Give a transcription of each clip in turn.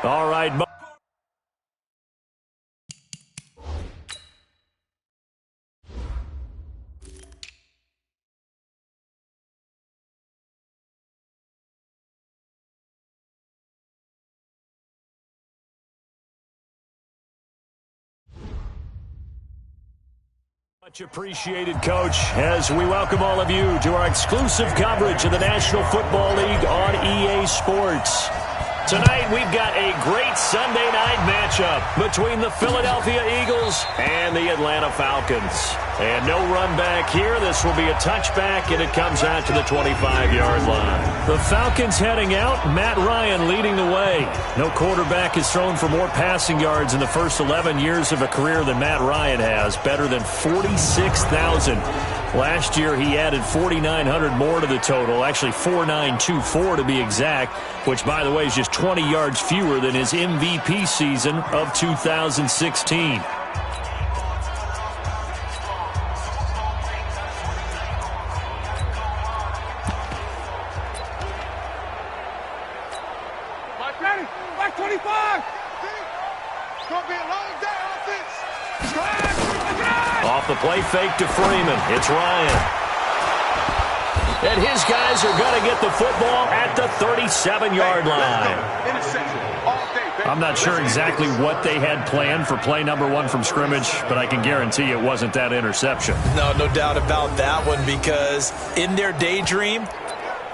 All right. Much appreciated, Coach, as we welcome all of you to our exclusive coverage of the National Football League on EA Sports. Tonight, we've got a great Sunday night matchup between the Philadelphia Eagles and the Atlanta Falcons. And no run back here. This will be a touchback, and it comes out to the 25-yard line. The Falcons heading out. Matt Ryan leading the way. No quarterback has thrown for more passing yards in the first 11 years of a career than Matt Ryan has. Better than 46,000. Last year, he added 4,900 more to the total, actually 4,924 to be exact, which, by the way, is just 20 yards fewer than his MVP season of 2016. Back 25! It's going to be a long day, offense! Off the play fake to Freeman. It's Ryan. And his guys are going to get the football at the 37-yard line. I'm not sure exactly what they had planned for play number 1 from scrimmage, but I can guarantee it wasn't that interception. No doubt about that one, because in their daydream,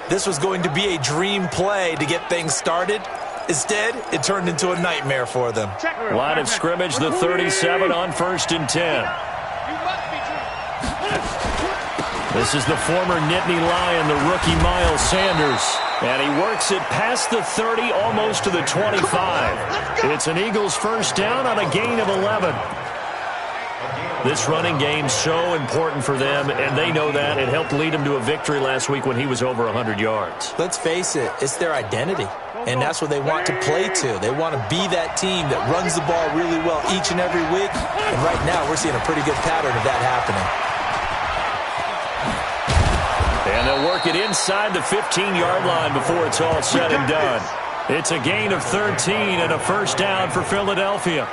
this was going to be a dream play to get things started. Instead, it turned into a nightmare for them. Line of scrimmage, the 37 on 1st and 10. This is the former Nittany Lion, the rookie Miles Sanders. And he works it past the 30, almost to the 25. It's an Eagles first down on a gain of 11. This running game's so important for them, and they know that. It helped lead them to a victory last week when he was over 100 yards. Let's face it, it's their identity, and that's what they want to play to. They want to be that team that runs the ball really well each and every week, and right now we're seeing a pretty good pattern of that happening. And they'll work it inside the 15-yard line before it's all said and done. It's a gain of 13 and a first down for Philadelphia.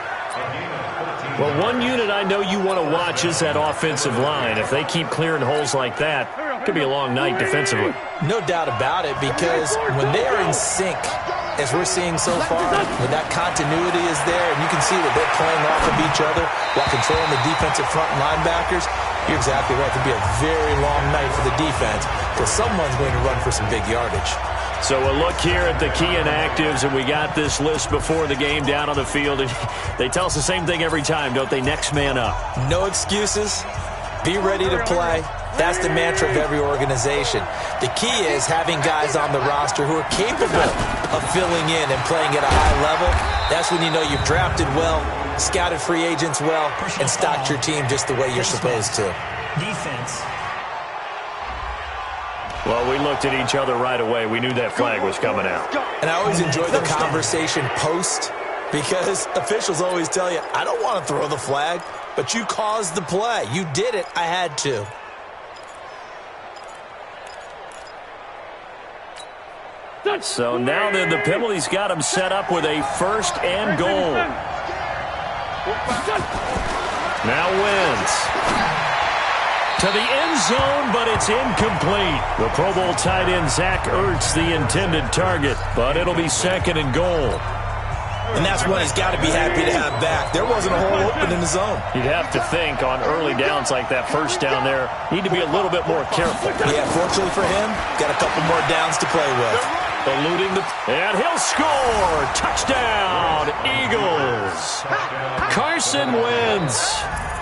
Well, one unit I know you want to watch is that offensive line. If they keep clearing holes like that, it could be a long night defensively. No doubt about it, because when they are in sync, as we're seeing so far, when that continuity is there, and you can see that they're playing off of each other while controlling the defensive front linebackers, you're exactly right. It could be a very long night for the defense, because someone's going to run for some big yardage. So a look here at the key inactives, and we got this list before the game down on the field. And they tell us the same thing every time, don't they? Next man up. No excuses. Be ready to play. That's the mantra of every organization. The key is having guys on the roster who are capable of filling in and playing at a high level. That's when you know you've drafted well, scouted free agents well, and stocked your team just the way you're supposed to. Defense. Well, we looked at each other right away. We knew that flag was coming out. And I always enjoy the conversation post, because officials always tell you, I don't want to throw the flag, but you caused the play. You did it. I had to. So now then, the penalty's got him set up with a first and goal. Now wins. To the end zone, but it's incomplete. The Pro Bowl tight end Zach Ertz, the intended target, but it'll be second and goal. And that's one he's got to be happy to have back. There wasn't a hole open in the zone. You'd have to think on early downs like that first down there, need to be a little bit more careful. Yeah, fortunately for him, got a couple more downs to play with. Eluding the... And he'll score! Touchdown, Eagles! Carson Wentz.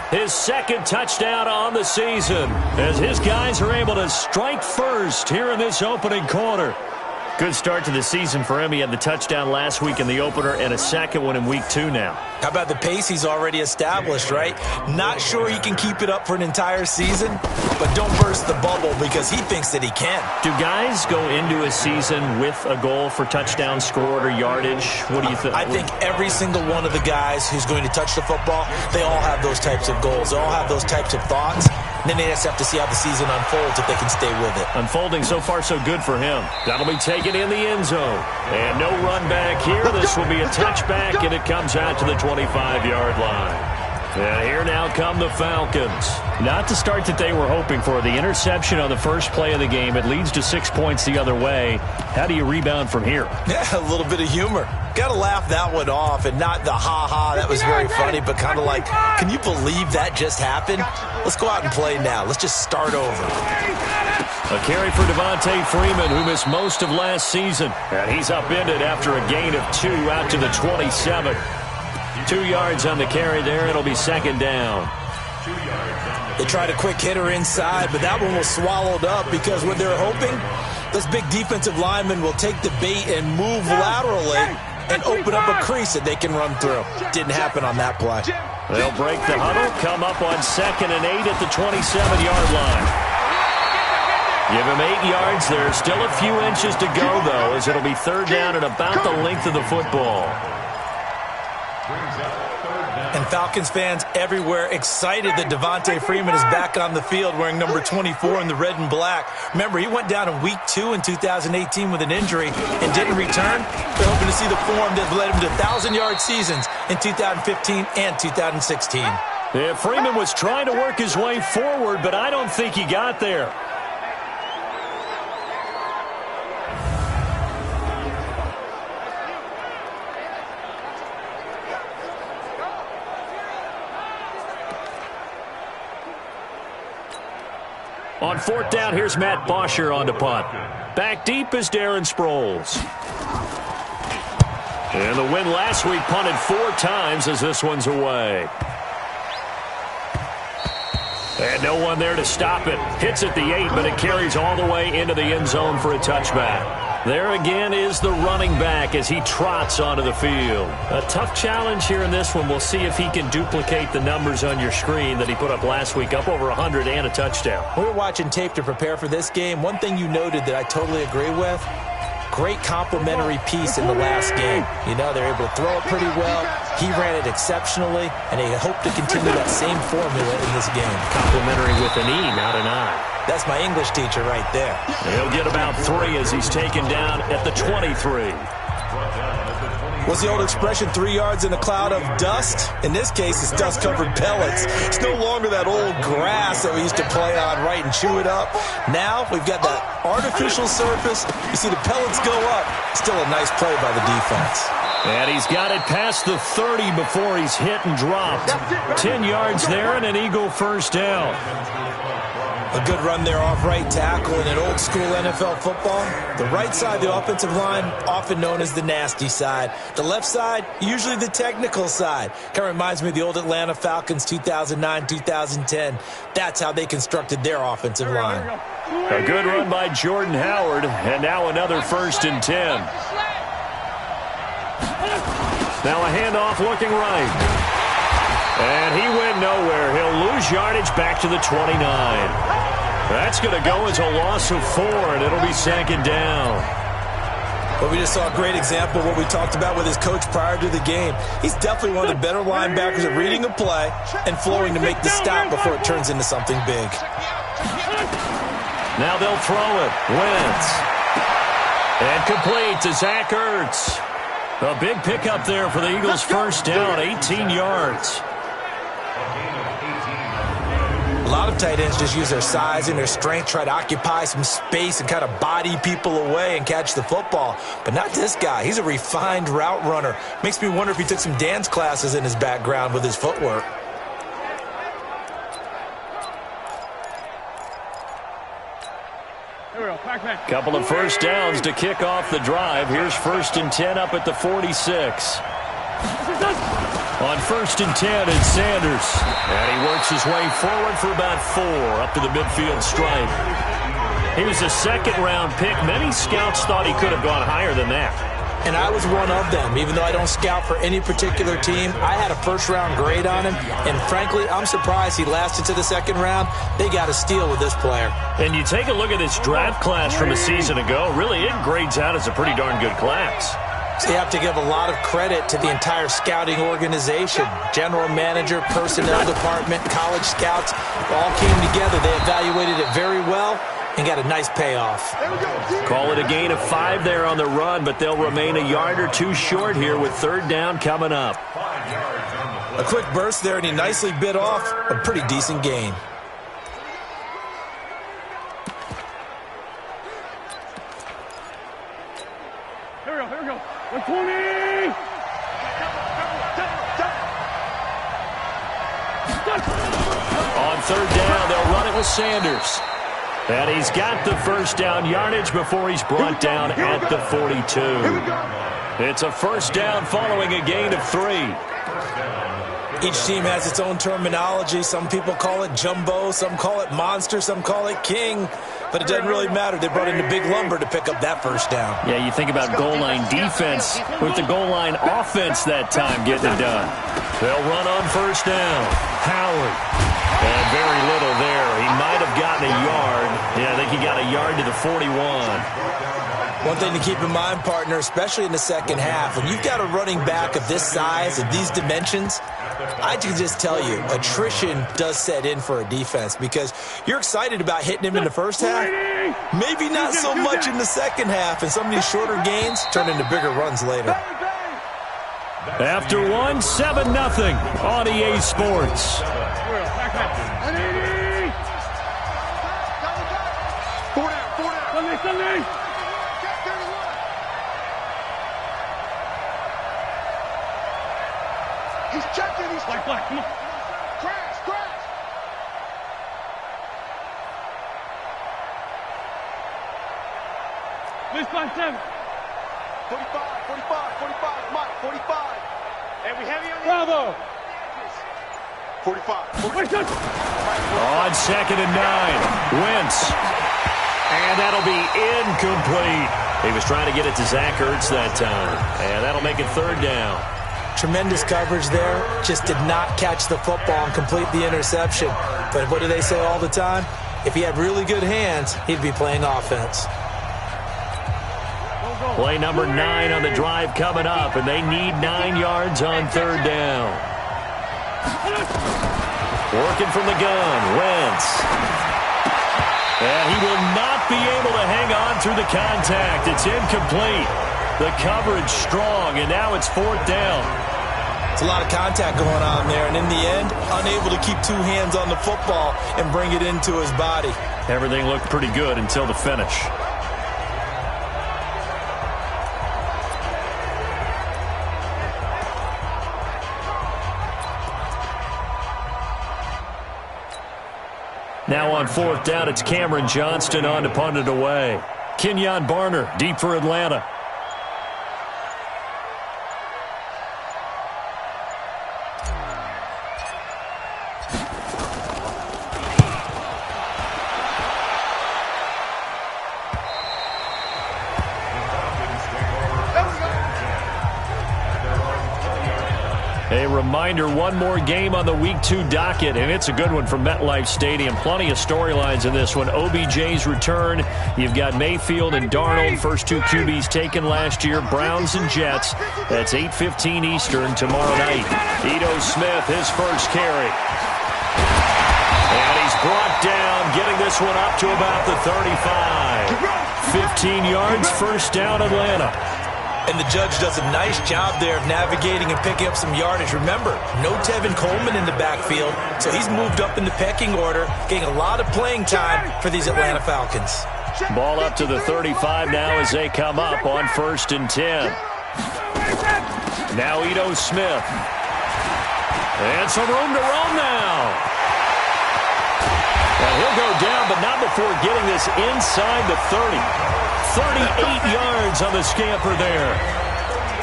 His second touchdown on the season as his guys are able to strike first here in this opening quarter. Good start to the season for him. He had the touchdown last week in the opener and a second one in week 2 now. How about the pace he's already established, right? Not sure he can keep it up for an entire season, but don't burst the bubble because he thinks that he can. Do guys go into a season with a goal for touchdown scored or yardage? What do you think? I think every single one of the guys who's going to touch the football, they all have those types of goals. They all have those types of thoughts. Then they just have to see how the season unfolds if they can stay with it. Unfolding so far so good for him. That'll be taken in the end zone. And no run back here. This will be a touchback, and it comes out to the 25-yard line. And here now come the Falcons. Not the start that they were hoping for. The interception on the first play of the game. It leads to 6 points the other way. How do you rebound from here? Yeah, a little bit of humor. Got to laugh that one off, and not the ha-ha, that was very funny, but kind of like, can you believe that just happened? Let's go out and play now. Let's just start over. A carry for Devontae Freeman, who missed most of last season. And he's upended after a gain of 2 out to the 27. 2 yards on the carry there. It'll be second down. They tried a quick hitter inside, but that one was swallowed up because what they're hoping, this big defensive lineman will take the bait and move laterally and open up a crease that they can run through. Didn't happen on that play. They'll break the huddle, come up on 2nd and 8 at the 27-yard line. Give him 8 yards. There's still a few inches to go, though, as it'll be third down and about the length of the football. And Falcons fans everywhere excited that Devontae Freeman is back on the field wearing number 24 in the red and black. Remember, he went down in week 2 in 2018 with an injury and didn't return. They're hoping to see the form that led him to 1,000-yard seasons in 2015 and 2016. Yeah, Freeman was trying to work his way forward, but I don't think he got there. On 4th down, here's Matt Bosher on the punt. Back deep is Darren Sproles. And the win last week punted 4 times as this one's away. And no one there to stop it. Hits at the 8, but it carries all the way into the end zone for a touchback. There again is the running back as he trots onto the field. A tough challenge here in this one. We'll see if he can duplicate the numbers on your screen that he put up last week, up over 100 and a touchdown. We were watching tape to prepare for this game. One thing you noted that I totally agree with, great complimentary piece in the last game. You know, they're able to throw it pretty well. He ran it exceptionally, and they hope to continue that same formula in this game. Complimentary with an E, not an I. That's my English teacher right there. And he'll get about 3 as he's taken down at the 23. What's the old expression, 3 yards in a cloud of dust? In this case, it's dust-covered pellets. It's no longer that old grass that we used to play on, right, and chew it up. Now we've got that artificial surface. You see the pellets go up. Still a nice play by the defense. And he's got it past the 30 before he's hit and dropped. 10 yards there and an Eagle first down. A good run there off right tackle in an old-school NFL football. The right side of the offensive line, often known as the nasty side. The left side, usually the technical side. Kind of reminds me of the old Atlanta Falcons 2009-2010. That's how they constructed their offensive line. A good run by Jordan Howard, and now another 1st and 10. Now a handoff looking right. And he went nowhere. He'll lose yardage back to the 29. That's going to go as a loss of 4, and it'll be 2nd down. But we just saw a great example of what we talked about with his coach prior to the game. He's definitely one of the better linebackers at reading a play and flowing to make the stop before it turns into something big. Now they'll throw it. Wentz. And complete to Zach Ertz. A big pickup there for the Eagles' first down, 18 yards. A lot of tight ends just use their size and their strength, try to occupy some space and kind of body people away and catch the football. But not this guy. He's a refined route runner. Makes me wonder if he took some dance classes in his background with his footwork. Couple of first downs to kick off the drive. Here's 1st and 10 up at the 46. On 1st and 10, it's Sanders. And he works his way forward for about 4 up to the midfield stripe. He was a 2nd-round pick. Many scouts thought he could have gone higher than that. And I was one of them. Even though I don't scout for any particular team, I had a 1st-round grade on him. And frankly, I'm surprised he lasted to the 2nd round. They got a steal with this player. And you take a look at this draft class from a season ago. Really, it grades out as a pretty darn good class. So you have to give a lot of credit to the entire scouting organization. General manager, personnel department, college scouts all came together. They evaluated it very well and got a nice payoff. Call it a gain of 5 there on the run, but they'll remain a yard or two short here with third down coming up. A quick burst there, and he nicely bit off a pretty decent gain. Here we go. 120! On third down, they'll run it with Sanders. And he's got the first down yardage before he's brought down at the 42. It's a first down following a gain of 3. Each team has its own terminology. Some people call it jumbo, some call it monster, some call it king. But it doesn't really matter. They brought in the big lumber to pick up that first down. Yeah, you think about goal line defense with the goal line offense that time getting it done. They'll run on first down. Howard. And very little there. He might have gotten a yard. Yeah, I think he got a yard to the 41. One thing to keep in mind, partner, especially in the second half, when you've got a running back of this size and these dimensions, I can just tell you, attrition does set in for a defense because you're excited about hitting him in the first half. Maybe not so much in the second half, and some of these shorter gains turn into bigger runs later. After 7-0 on EA Sports. Sunday. He's checking. He's like, come on. Crash. This by 7. 45, Mike, 45. And we have you on Bravo. 45. On 2nd and 9, Wentz. And that'll be incomplete. He was trying to get it to Zach Ertz that time. And that'll make it third down. Tremendous coverage there. Just did not catch the football and complete the interception. But what do they say all the time? If he had really good hands, he'd be playing offense. Play number 9 on the drive coming up, and they need 9 yards on third down. Working from the gun, Wentz. And he will not be able to hang on through the contact. It's incomplete. The coverage strong, and now it's fourth down. It's a lot of contact going on there, and in the end, unable to keep 2 hands on the football and bring it into his body. Everything looked pretty good until the finish. Now on fourth down, it's Cameron Johnston on to punt it away. Kenyon Barner, deep for Atlanta. A reminder, one more game on the Week 2 docket, and it's a good one from MetLife Stadium. Plenty of storylines in this one. OBJ's return. You've got Mayfield and Darnold, first 2 QBs taken last year. Browns and Jets. That's 8:15 Eastern tomorrow night. Ito Smith, his first carry. And he's brought down, getting this one up to about the 35. 15 yards, first down Atlanta. And the judge does a nice job there of navigating and picking up some yardage. Remember, no Tevin Coleman in the backfield, so he's moved up in the pecking order, getting a lot of playing time for these Atlanta Falcons. Ball up to the 35 now as they come up on 1st and 10. Now Ito Smith. And some room to roam now. And he'll go down, but not before getting this inside the 30. 38 yards on the scamper there.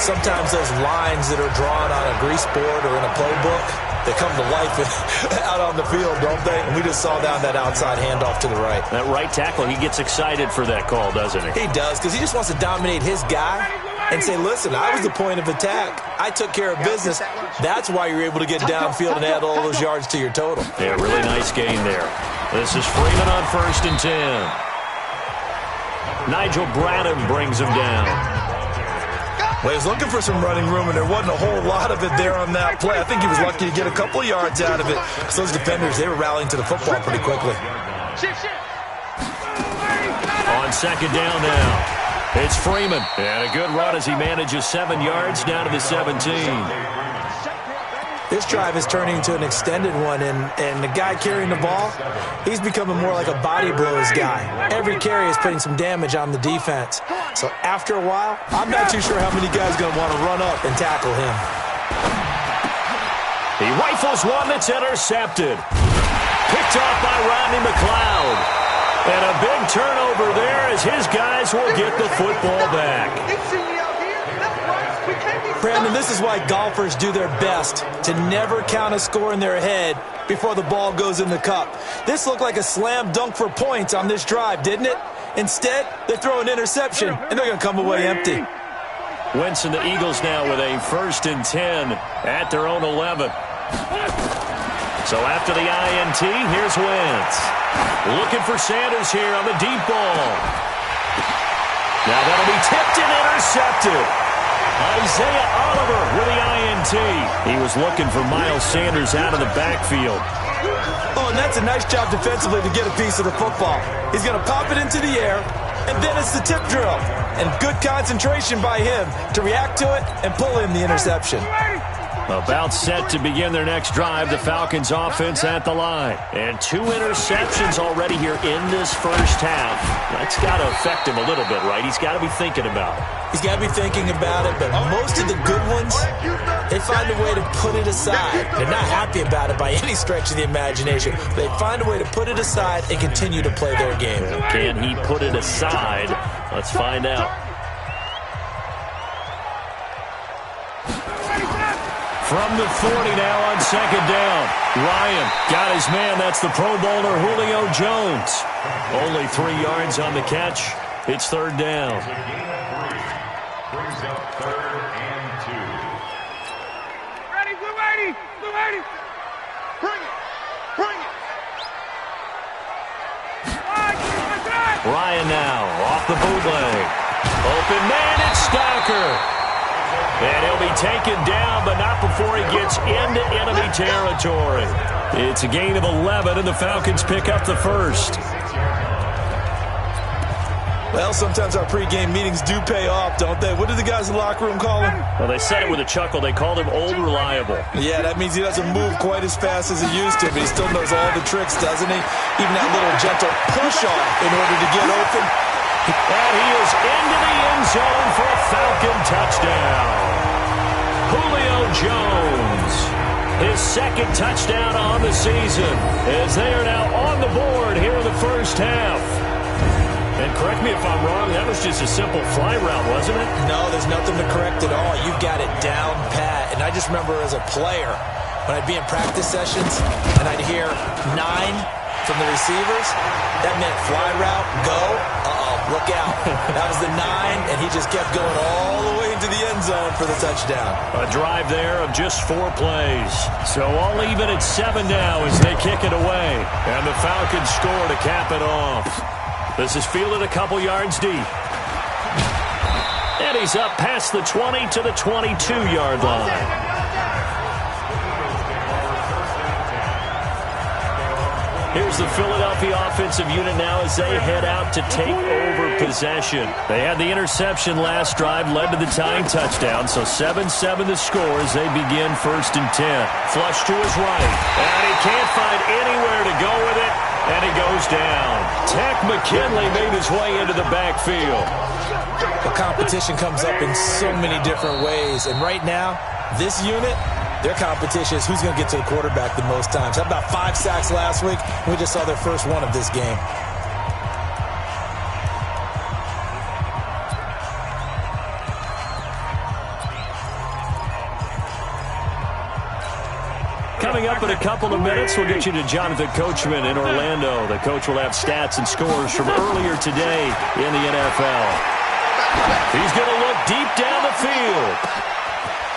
Sometimes those lines that are drawn on a grease board or in a playbook, they come to life out on the field, don't they? And we just saw down that outside handoff to the right. That right tackle, he gets excited for that call, doesn't he? He does, because he just wants to dominate his guy and say, listen, I was the point of attack. I took care of business. That's why you're able to get downfield and add all those yards to your total. Yeah, really nice gain there. This is Freeman on 1st and 10. Nigel Bradham brings him down. Well, he was looking for some running room, and there wasn't a whole lot of it there on that play. I think he was lucky to get a couple of yards out of it. So those defenders, they were rallying to the football pretty quickly. On second down now, it's Freeman. And a good run as he manages 7 yards down to the 17. This drive is turning into an extended one, and the guy carrying the ball, he's becoming more like a body blows guy. Every carry is putting some damage on the defense. So after a while, I'm not too sure how many guys are going to want to run up and tackle him. He rifles one that's intercepted. Picked off by Rodney McLeod. And a big turnover there as his guys will get the football back. Brandon, this is why golfers do their best to never count a score in their head before the ball goes in the cup. This looked like a slam dunk for points on this drive, didn't it? Instead, they throw an interception, and they're going to come away empty. Wentz and the Eagles now with a 1st and 10 at their own 11. So after the INT, here's Wentz. Looking for Sanders here on the deep ball. Now that'll be tipped and intercepted. Isaiah Oliver with the INT. He was looking for Miles Sanders out of the backfield. Oh, and that's a nice job defensively to get a piece of the football. He's going to pop it into the air, and then it's the tip drill. And good concentration by him to react to it and pull in the interception. About set to begin their next drive, the Falcons offense at the line. And 2 interceptions already here in this first half. That's got to affect him a little bit, right? He's got to be thinking about it. He's got to be thinking about it, but most of the good ones, they find a way to put it aside. They're not happy about it by any stretch of the imagination. They find a way to put it aside and continue to play their game. Can he put it aside? Let's find out. From the 40 now on second down. Ryan got his man. That's the Pro Bowler Julio Jones. Only 3 yards on the catch. It's 3rd down. Brings up 3rd and 2. Ready, blue 80, blue 80. Bring it, bring it. Ryan now off the bootleg. Open man, it's Stacker. And he'll be taken down, but not before he gets into enemy territory. It's a gain of 11, and the Falcons pick up the first. Well, sometimes our pregame meetings do pay off, don't they? What did the guys in the locker room call him? Well, they said it with a chuckle. They called him Old Reliable. Yeah, that means he doesn't move quite as fast as he used to, but he still knows all the tricks, doesn't he? Even that little gentle push-off in order to get open. And he is into the end zone for a Falcon touchdown. Julio Jones, his 2nd touchdown on the season, as they are now on the board here in the first half. And correct me if I'm wrong, that was just a simple fly route, wasn't it? No, there's nothing to correct at all. You've got it down pat. And I just remember as a player, when I'd be in practice sessions and I'd hear 9 from the receivers, that meant fly route, go, look out. That was the 9, and he just kept going all the way into the end zone for the touchdown. A drive there of just 4 plays. So all even at 7 now as they kick it away. And the Falcons score to cap it off. This is fielded a couple yards deep. And he's up past the 20 to the 22-yard line. Here's the Philadelphia offensive unit now as they head out to take over possession. They had the interception last drive, led to the tying touchdown, so 7-7 the score as they begin 1st and 10. Flush to his right, and he can't find anywhere to go with it, and he goes down. Tech McKinley made his way into the backfield. The competition comes up in so many different ways, and right now, this unit, their competition is who's going to get to the quarterback the most times. How about 5 sacks last week? We just saw their first one of this game. Coming up in a couple of minutes, we'll get you to Jonathan Coachman in Orlando. The coach will have stats and scores from earlier today in the NFL. He's going to look deep down the field.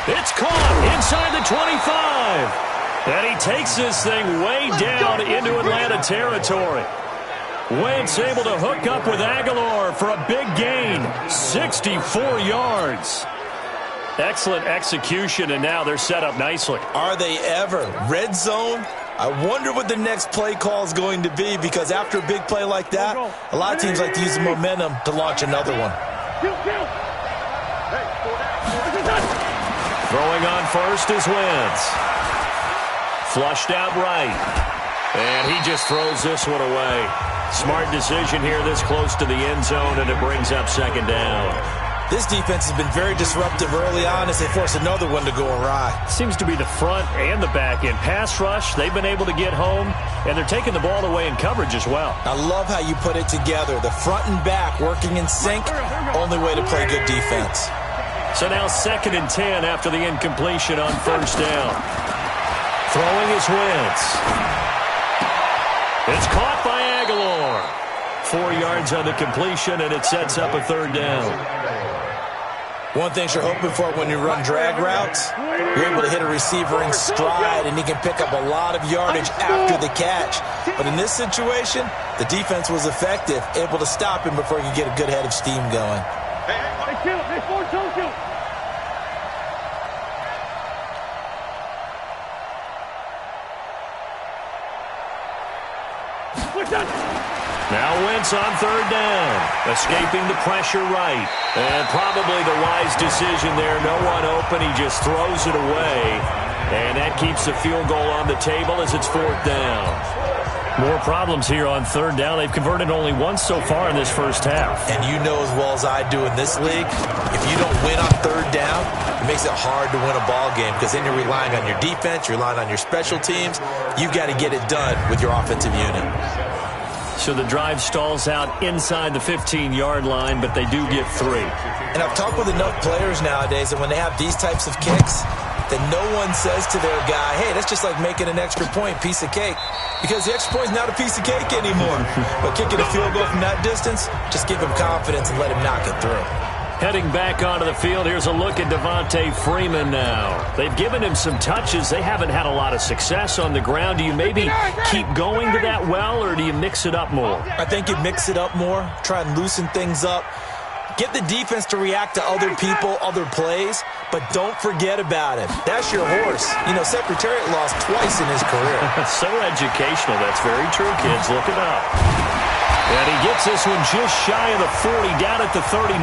It's caught inside the 25. And he takes this thing way down into Atlanta territory. Wentz able to hook up with Aguilar for a big gain, 64 yards. Excellent execution, and now they're set up nicely. Are they ever? Red zone? I wonder what the next play call is going to be, because after a big play like that, a lot of teams like to use the momentum to launch another one. Throwing on first is Wentz. Flushed out right. And he just throws this one away. Smart decision here this close to the end zone, and it brings up second down. This defense has been very disruptive early on as they force another one to go awry. Seems to be the front and the back end. Pass rush, they've been able to get home, and they're taking the ball away in coverage as well. I love how you put it together. The front and back working in sync, only way to play good defense. So now 2nd and 10 after the incompletion on first down. Throwing is Wentz. It's caught by Aguilar. 4 yards on the completion, and it sets up a third down. One thing you're hoping for when you run drag routes, you're able to hit a receiver in stride, and he can pick up a lot of yardage after the catch. But in this situation, the defense was effective, able to stop him before he could get a good head of steam going. Now Wentz on third down, escaping the pressure right. And probably the wise decision there. No one open. He just throws it away. And that keeps the field goal on the table as it's 4th down. More problems here on third down. They've converted only once so far in this first half. And you know as well as I do in this league, if you don't win on third down, it makes it hard to win a ball game, because then you're relying on your defense, you're relying on your special teams. You've got to get it done with your offensive unit. So the drive stalls out inside the 15-yard line, but they do get 3. And I've talked with enough players nowadays that when they have these types of kicks, that no one says to their guy, hey, that's just like making an extra point, piece of cake. Because the extra point is not a piece of cake anymore. But kicking a field goal from that distance, just give him confidence and let him knock it through. Heading back onto the field, here's a look at Devontae Freeman now. They've given him some touches. They haven't had a lot of success on the ground. Do you maybe keep going to that well, or do you mix it up more? I think you mix it up more, try and loosen things up. Get the defense to react to other people, other plays, but don't forget about it. That's your horse. You know, Secretariat lost twice in his career. So educational. That's very true, kids. Look it up. And he gets this one just shy of the 40, down at the 39.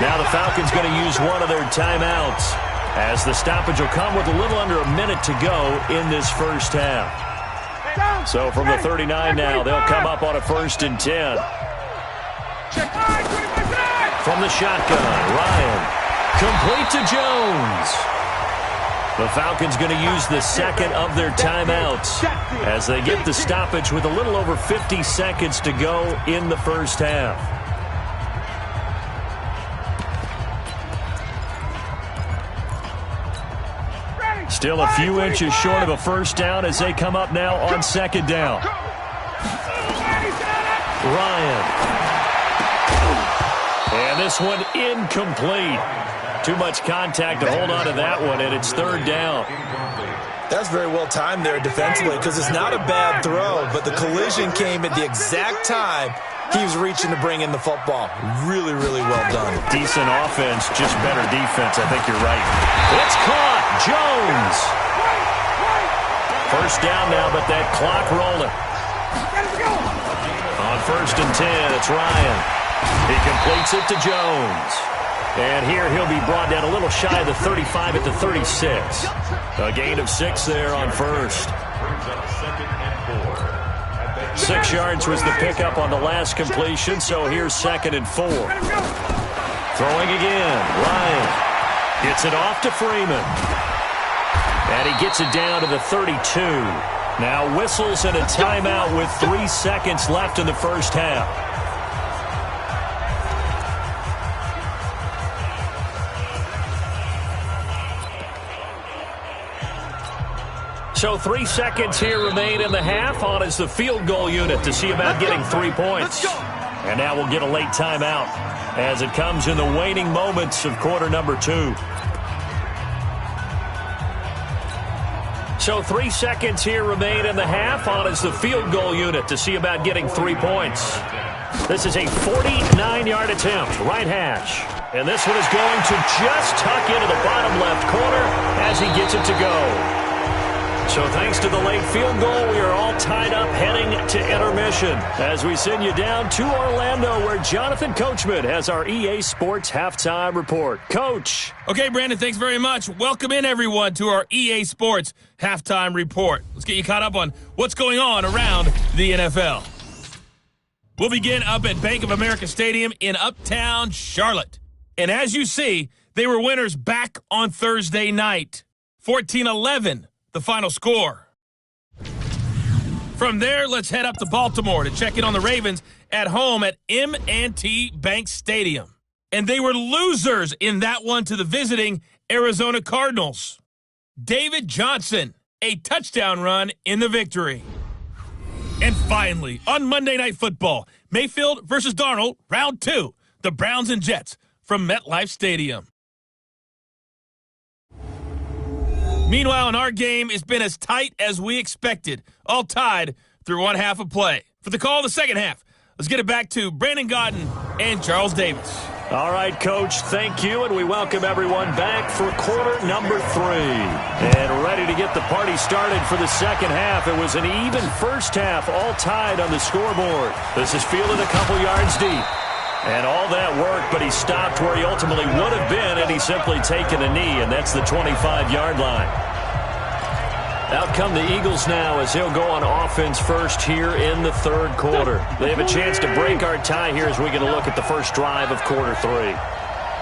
Now the Falcons going to use one of their timeouts, as the stoppage will come with a little under a minute to go in this first half. So from the 39 now, they'll come up on a 1st and 10. From the shotgun, Ryan. Complete to Jones. The Falcons going to use the second of their timeouts as they get the stoppage with a little over 50 seconds to go in the first half. Still a few inches short of a first down as they come up now on 2nd down. Ryan. And this one incomplete. Too much contact to hold on to that one, and it's 3rd down. That's very well timed there defensively, because it's not a bad throw, but the collision came at the exact time he was reaching to bring in the football. Really, really well done. Decent offense, just better defense. I think you're right. It's caught. Jones. First down now, but that clock rolling. On 1st and 10, it's Ryan. He completes it to Jones. And here he'll be brought down a little shy of the 35 at the 36. A gain of 6 there on first. 6 yards was the pickup on the last completion, so here's 2nd and 4. Throwing again, Ryan. Gets it off to Freeman. And he gets it down to the 32. Now whistles and a timeout with 3 seconds left in the first half. So 3 seconds here remain in the half. On is the field goal unit to see about getting 3 points. And now we'll get a late timeout as it comes in the waning moments of quarter number 2. So 3 seconds here remain in the half. On is the field goal unit to see about getting 3 points. This is a 49-yard attempt, right hash. And this one is going to just tuck into the bottom left corner as he gets it to go. So thanks to the late field goal, we are all tied up heading to intermission as we send you down to Orlando where Jonathan Coachman has our EA Sports Halftime Report. Coach. Okay, Brandon, thanks very much. Welcome in, everyone, to our EA Sports Halftime Report. Let's get you caught up on what's going on around the NFL. We'll begin up at Bank of America Stadium in Uptown Charlotte. And as you see, they were winners back on Thursday night. 14-11. The final score. From there, let's head up to Baltimore to check in on the Ravens at home at M&T Bank Stadium. And they were losers in that one to the visiting Arizona Cardinals. David Johnson, a touchdown run in the victory. And finally, on Monday Night Football, Mayfield versus Darnold, round 2, the Browns and Jets from MetLife Stadium. Meanwhile, in our game, it's been as tight as we expected, all tied through one half of play. For the call of the second half, let's get it back to Brandon Godden and Charles Davis. All right, Coach, thank you, and we welcome everyone back for quarter number 3. And ready to get the party started for the second half. It was an even first half, all tied on the scoreboard. This is fielded a couple yards deep. And all that work, but he stopped where he ultimately would have been, and he's simply taken a knee, and that's the 25-yard line. Out come the Eagles now as he'll go on offense first here in the third quarter. They have a chance to break our tie here as we get a look at the first drive of quarter 3.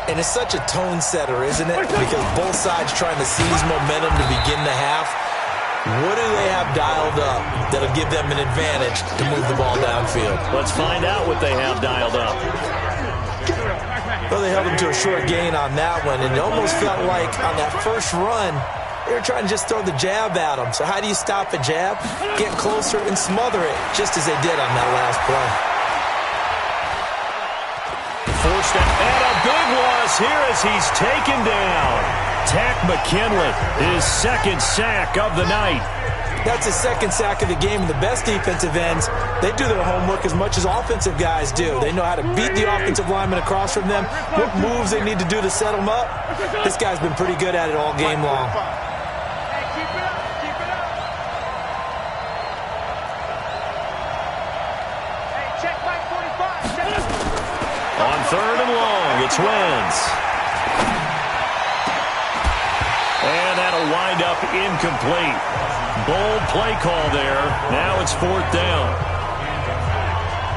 And it's such a tone setter, isn't it? Because both sides trying to seize momentum to begin the half. What do they have dialed up that'll give them an advantage to move the ball downfield? Let's find out what they have dialed up. Well, they held them to a short gain on that one, and it almost felt like on that first run, they were trying to just throw the jab at them. So how do you stop a jab? Get closer and smother it, just as they did on that last play. Forced out, and a big loss here as he's taken down. Tack McKinley, his second sack of the night. That's his second sack of the game. And the best defensive ends, they do their homework as much as offensive guys do. They know how to beat the offensive lineman across from them, what moves they need to do to set them up. This guy's been pretty good at it all game long. On third and long, it's Wentz. And that'll wind up incomplete. Bold play call there. Now it's 4th down.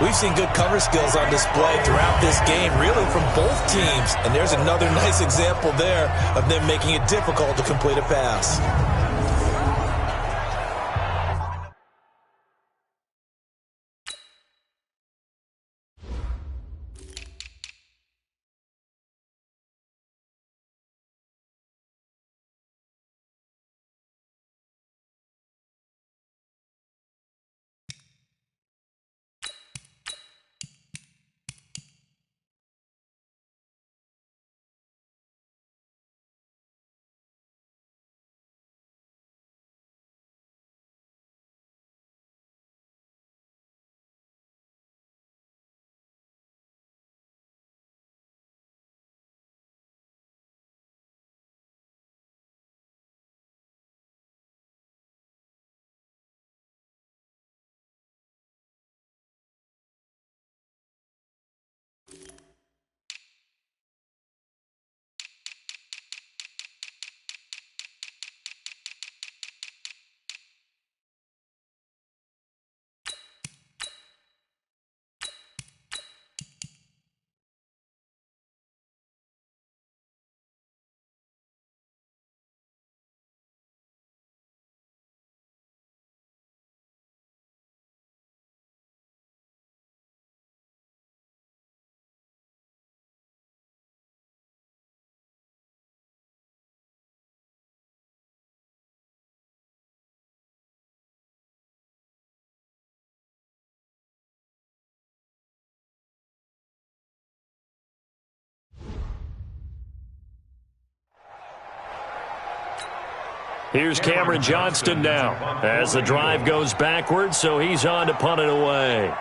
We've seen good cover skills on display throughout this game, really from both teams. And there's another nice example there of them making it difficult to complete a pass. Here's Cameron Johnston now as the drive goes backwards, so he's on to punt it away.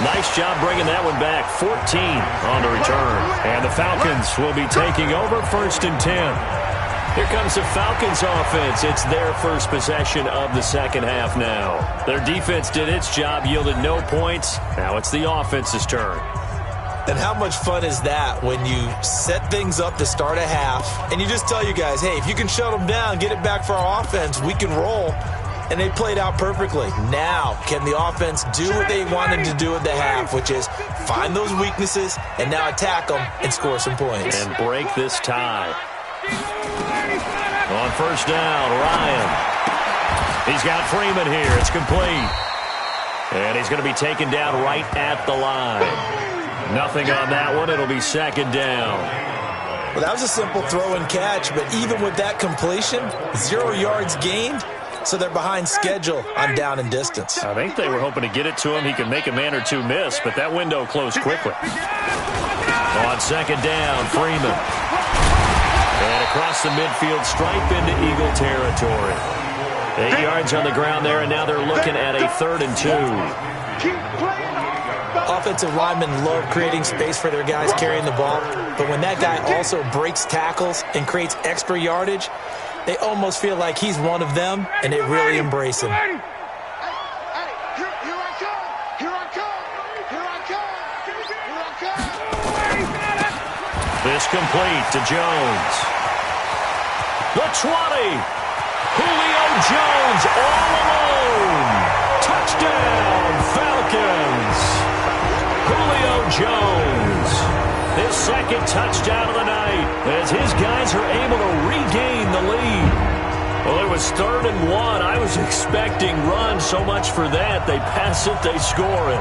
Nice job bringing that one back. 14 on the return. And the Falcons will be taking over 1st and 10. Here comes the Falcons offense. It's their first possession of the second half now. Their defense did its job, yielded no points. Now it's the offense's turn. And how much fun is that when you set things up to start a half and you just tell you guys, hey, if you can shut them down, get it back for our offense, we can roll. And they played out perfectly. Now, can the offense do what they wanted to do at the half, which is find those weaknesses and now attack them and score some points. And break this tie. On 1st down, Ryan. He's got Freeman here. It's complete. And he's going to be taken down right at the line. Nothing on that one. It'll be 2nd down. Well, that was a simple throw and catch, but even with that completion, 0 yards gained. So they're behind schedule on down and distance. I think they were hoping to get it to him. He could make a man or two miss, but that window closed quickly. On 2nd down, Freeman. And across the midfield stripe into Eagle territory. 8 yards on the ground there, and now they're looking at a 3rd and 2. Offensive linemen love creating space for their guys carrying the ball, but when that guy also breaks tackles and creates extra yardage, they almost feel like he's one of them, and they really embrace him. This complete to Jones. The 20. Julio Jones all alone. Touchdown, Falcons. Julio Jones. His 2nd touchdown of the night as his guys are able to regain the lead. Well, it was 3rd and 1. I was expecting run, so much for that. They pass it, they score it.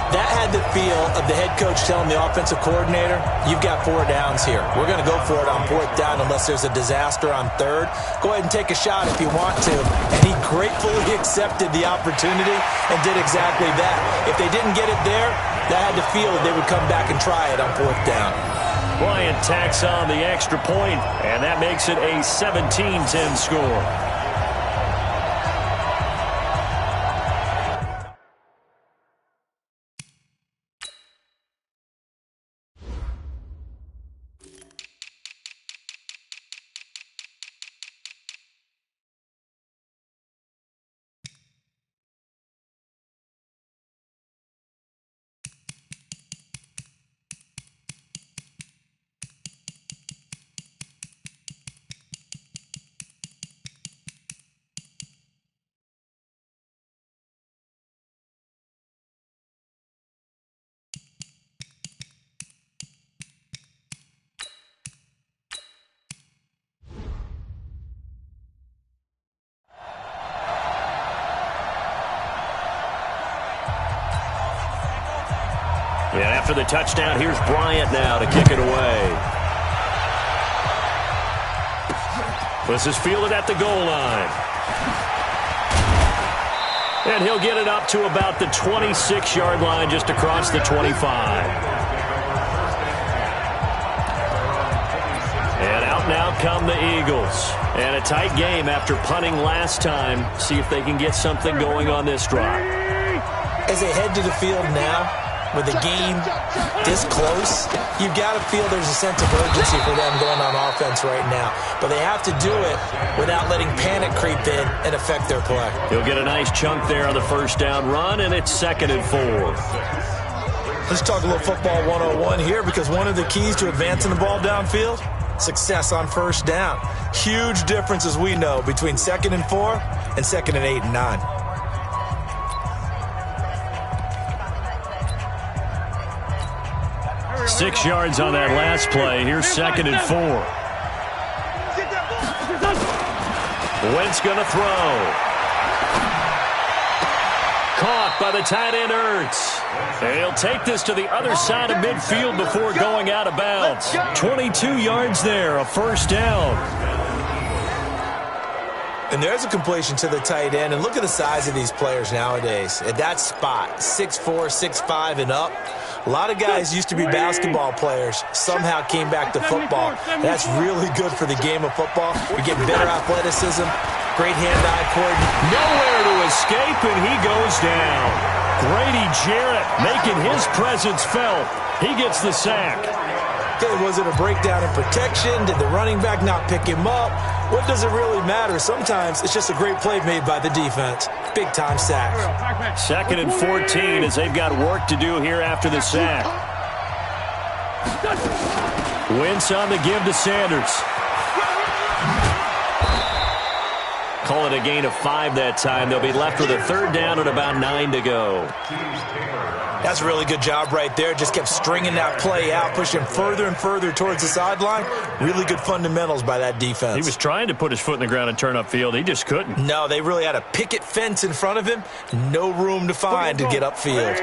That had the feel of the head coach telling the offensive coordinator, you've got 4 downs here. We're going to go for it on 4th down unless there's a disaster on 3rd. Go ahead and take a shot if you want to. And he gratefully accepted the opportunity and did exactly that. If they didn't get it there, that had the feel that they would come back and try it on 4th down. Bryant tacks on the extra point, and that makes it a 17-10 score. And after the touchdown, here's Bryant now to kick it away. This is fielded at the goal line. And he'll get it up to about the 26-yard line, just across the 25. And out now come the Eagles. And a tight game after punting last time. See if they can get something going on this drive. As they head to the field now, with the game this close, you've got to feel there's a sense of urgency for them going on offense right now. But they have to do it without letting panic creep in and affect their play. He'll get a nice chunk there on the 1st down run, and it's 2nd and 4. Let's talk a little football 101 here, because one of the keys to advancing the ball downfield, success on 1st down. Huge difference, as we know, between 2nd and 4 and 2nd and 8 and 9. 6 yards on that last play. Here's 2nd and 4. Wentz going to throw. Caught by the tight end Ertz. He'll take this to the other side of midfield before going out of bounds. 22 yards there, a 1st down. And there's a completion to the tight end. And look at the size of these players nowadays. At that spot, 6'4", 6'5", and up. A lot of guys used to be basketball players, somehow came back to football. That's really good for the game of football. You're getting better athleticism, great hand-eye coordination. Nowhere to escape, and he goes down. Grady Jarrett making his presence felt. He gets the sack. Okay, was it a breakdown in protection? Did the running back not pick him up? What does it really matter? Sometimes it's just a great play made by the defense. Big-time sack. 2nd and 14 as they've got work to do here after the sack. Wentz on the give to Sanders. Call it a gain of 5 that time. They'll be left with a 3rd down and about 9 to go. That's a really good job right there. Just kept stringing that play out, pushing further and further towards the sideline. Really good fundamentals by that defense. He was trying to put his foot in the ground and turn upfield. He just couldn't. No, they really had a picket fence in front of him. No room to find to get upfield.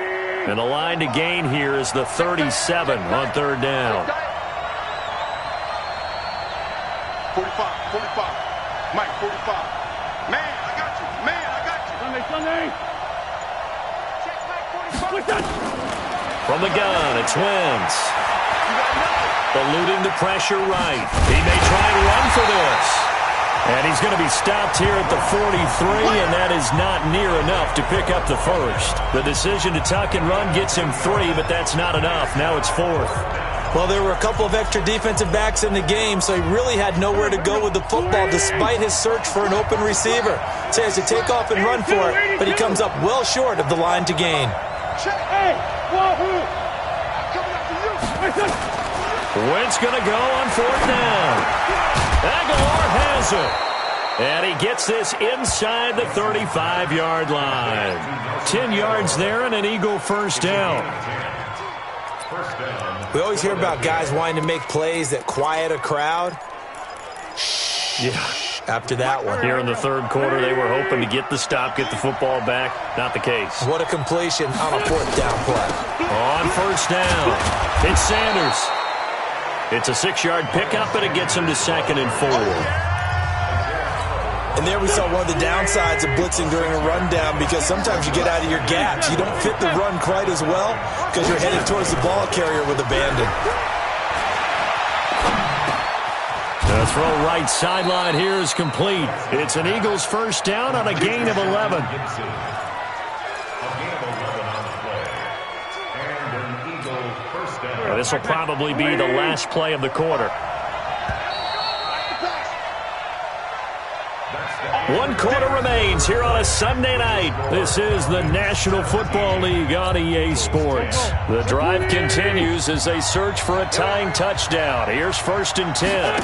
And the line to gain here is the 37 on 3rd down. 45, 45. Mike, 45. Man, I got you. Man, I got you. Sunday. From the gun, it's Wentz. Eluding the pressure right. He may try and run for this. And he's going to be stopped here at the 43, and that is not near enough to pick up the first. The decision to tuck and run gets him 3, but that's not enough. Now it's 4th. Well, there were a couple of extra defensive backs in the game, so he really had nowhere to go with the football despite his search for an open receiver. So he has to take off and run for it, but he comes up well short of the line to gain. Wentz going to go on 4th down. Aguilar has it. And he gets this inside the 35-yard line. 10 yards there and an Eagle 1st down. We always hear about guys wanting to make plays that quiet a crowd. Yeah. After that one. Here in the 3rd quarter, they were hoping to get the stop, get the football back. Not the case. What a completion on a 4th down play. On 1st down, it's Sanders. It's a 6-yard pickup, and it gets him to 2nd and 4. And there we saw one of the downsides of blitzing during a rundown, because sometimes you get out of your gaps. You don't fit the run quite as well because you're headed towards the ball carrier with abandon. The throw right sideline here is complete. It's an Eagles 1st down on a gain of 11. This will probably be the last play of the quarter. 1 quarter remains here on a Sunday night. This is the National Football League on EA Sports. The drive continues as they search for a tying touchdown. Here's 1st and 10.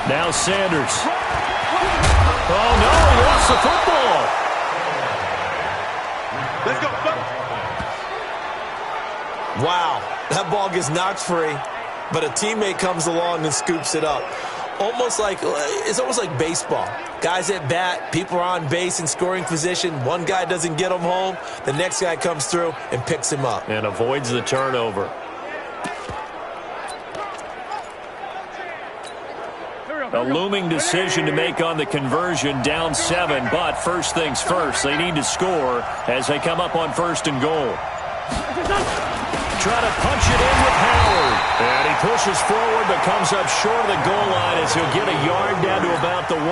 Now Sanders. Oh, no, he lost the football. Let's go, Wow, that ball gets knocked free, but a teammate comes along and scoops it up. It's almost like baseball. Guys at bat, people are on base in scoring position. One guy doesn't get him home. The next guy comes through and picks him up. And avoids the turnover. A looming decision to make on the conversion, down 7, but first things first, they need to score as they come up on 1st and goal. Try to punch it in with Howard. And he pushes forward but comes up short of the goal line as he'll get a yard down to about the 1.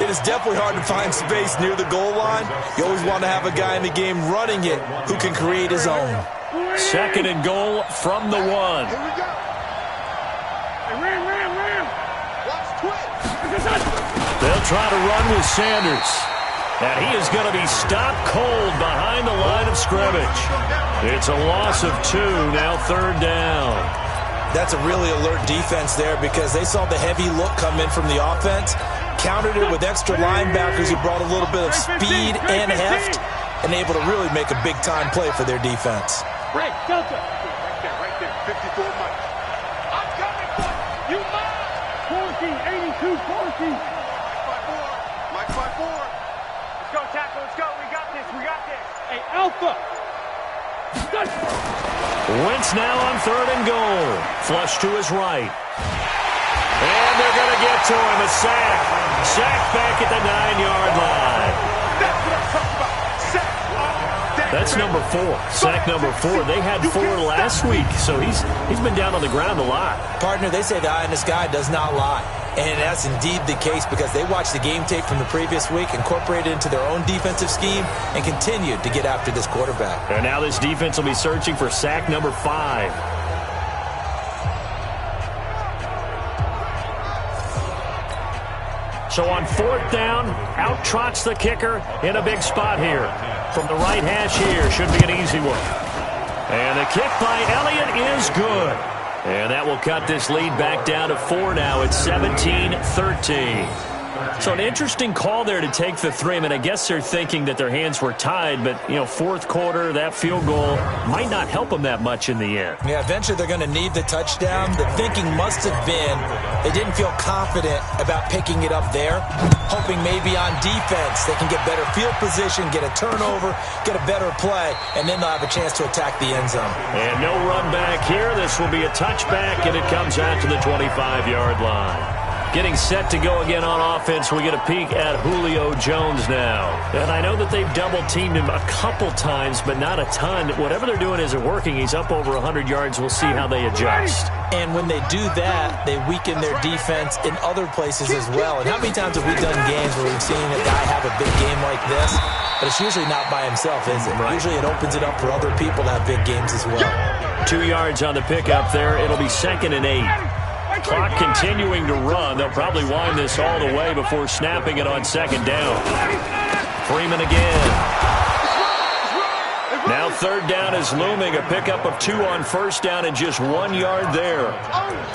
It is definitely hard to find space near the goal line. You always want to have a guy in the game running it who can create his own. 2nd and goal from the 1. Here we go. Hey, ram. Watch twitch. They'll try to run with Sanders. And he is going to be stopped cold behind the line of scrimmage. It's a loss of 2, now 3rd down. That's a really alert defense there because they saw the heavy look come in from the offense, countered it with extra linebackers who brought a little bit of speed and heft, and able to really make a big-time play for their defense. Right, Delta. Right there. 54 Mike. I'm coming. You mine. 14, 82, 14. Mike 5-4. Let's go, tackle. Let's go. We got this. Hey, Alpha. Wentz now on 3rd and goal. Flush to his right. And they're going to to get to him. A sack. Sack back at the 9-yard line. That's what I'm talking about. Sack. That's number 4. Sack number 4. They had 4 last week, so he's been down on the ground a lot. Partner, they say the eye in the sky does not lie. And that's indeed the case because they watched the game tape from the previous week, incorporated it into their own defensive scheme, and continued to get after this quarterback. And now this defense will be searching for sack number 5. So on 4th down, out trots the kicker in a big spot here. From the right hash here, should be an easy one. And the kick by Elliott is good. And that will cut this lead back down to 4 now. It's 17-13. So an interesting call there to take the 3. I mean, I guess they're thinking that their hands were tied, but, you know, 4th quarter, that field goal might not help them that much in the end. Yeah, eventually they're going to need the touchdown. The thinking must have been they didn't feel confident about picking it up there, hoping maybe on defense they can get better field position, get a turnover, get a better play, and then they'll have a chance to attack the end zone. And no run back here. This will be a touchback, and it comes out to the 25-yard line. Getting set to go again on offense, we get a peek at Julio Jones now. And I know that they've double-teamed him a couple times, but not a ton. Whatever they're doing isn't working. He's up over 100 yards. We'll see how they adjust. And when they do that, they weaken their defense in other places as well. And how many times have we done games where we've seen a guy have a big game like this? But it's usually not by himself, is it? Right. Usually it opens it up for other people to have big games as well. 2 yards on the pickup there. It'll be 2nd and 8. Clock continuing to run. They'll probably wind this all the way before snapping it on 2nd down. Freeman again. Now 3rd down is looming. A pickup of 2 on 1st down and just 1 yard there.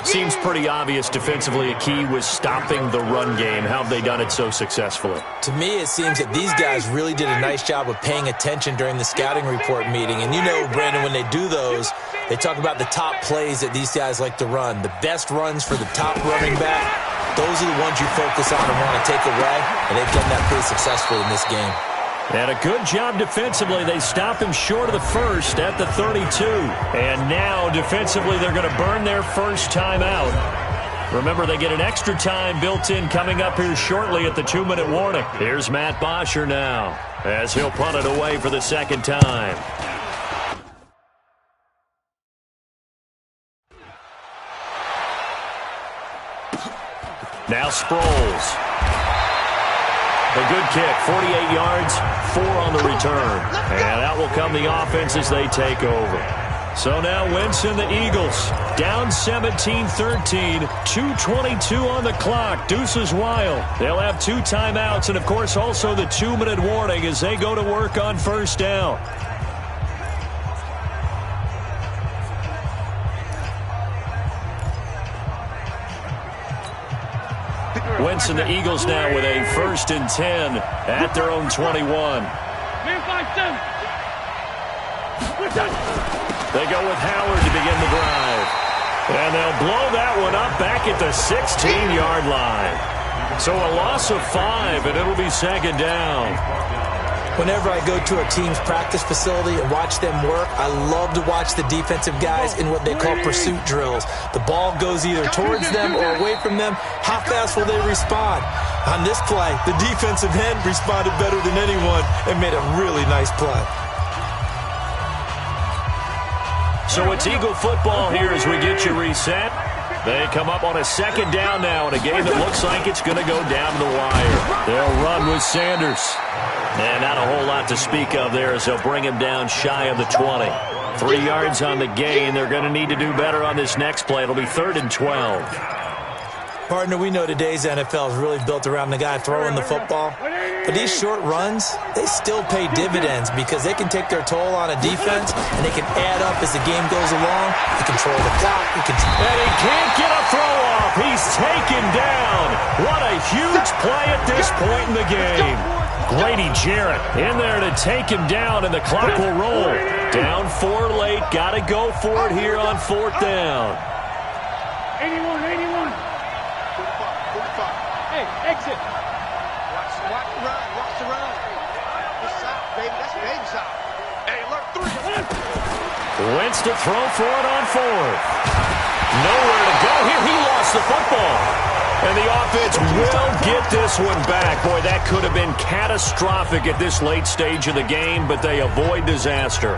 Seems pretty obvious defensively a key was stopping the run game. How have they done it so successfully? To me, it seems that these guys really did a nice job of paying attention during the scouting report meeting. And you know, Brandon, when they do those, they talk about the top plays that these guys like to run. The best runs for the top running back, those are the ones you focus on and want to take away. And they've done that pretty successfully in this game. And a good job defensively. They stop him short of the 1st at the 32. And now defensively they're going to burn their first time out. Remember, they get an extra time built in coming up here shortly at the 2-minute warning. Here's Matt Bosher now as he'll punt it away for the 2nd time. Now Sproles. A good kick, 48 yards, 4 on the return. And out will come the offense as they take over. So now Wentz and the Eagles down 17-13, 2:22 on the clock. Deuces wild. They'll have 2 timeouts and, of course, also the 2-minute warning as they go to work on 1st down. Wentz and the Eagles now with a 1st and 10 at their own 21. They go with Howard to begin the drive. And they'll blow that one up back at the 16-yard line. So a loss of 5, and it'll be 2nd down. Whenever I go to a team's practice facility and watch them work, I love to watch the defensive guys in what they call pursuit drills. The ball goes either towards them or away from them. How fast will they respond? On this play, the defensive end responded better than anyone and made a really nice play. So it's Eagle football here as we get you reset. They come up on a 2nd down now in a game that looks like it's going to go down to the wire. They'll run with Sanders. And not a whole lot to speak of there as they'll bring him down shy of the 20. 3 yards on the gain. They're going to need to do better on this next play. It'll be 3rd and 12. Partner, we know today's NFL is really built around the guy throwing the football. But these short runs, they still pay dividends because they can take their toll on a defense and they can add up as the game goes along. You control the clock. And he can't get a throw off. He's taken down. What a huge play at this point in the game. Grady Jarrett in there to take him down, and the clock will roll. Down 4 late. Got to go for it here on 4th down. 81. Hey, exit. Watch the run. This side, baby. That's baby side. Hey, alert 3. Wentz to throw for it on 4th. Nowhere to go here. He lost the football. And the offense will get this one back. Boy, that could have been catastrophic at this late stage of the game, but they avoid disaster.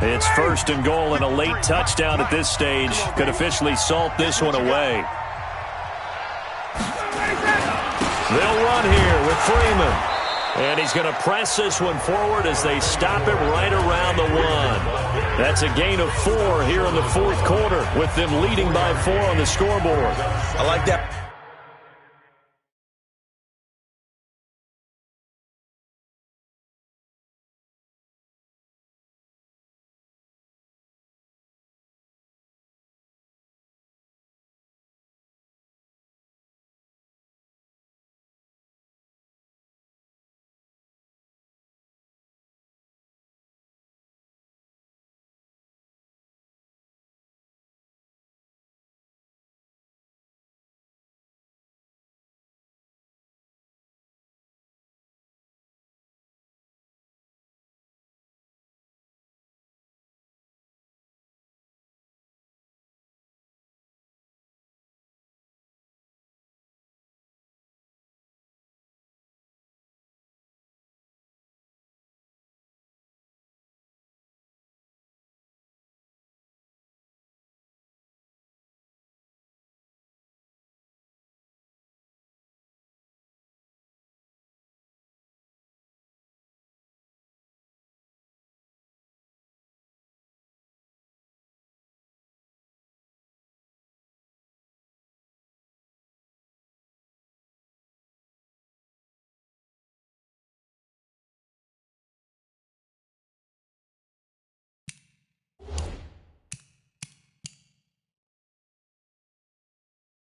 It's 1st and goal and a late touchdown at this stage could officially salt this one away. They'll run here with Freeman. And he's going to press this one forward as they stop it right around the 1. That's a gain of 4 here in the 4th quarter with them leading by 4 on the scoreboard. I like that.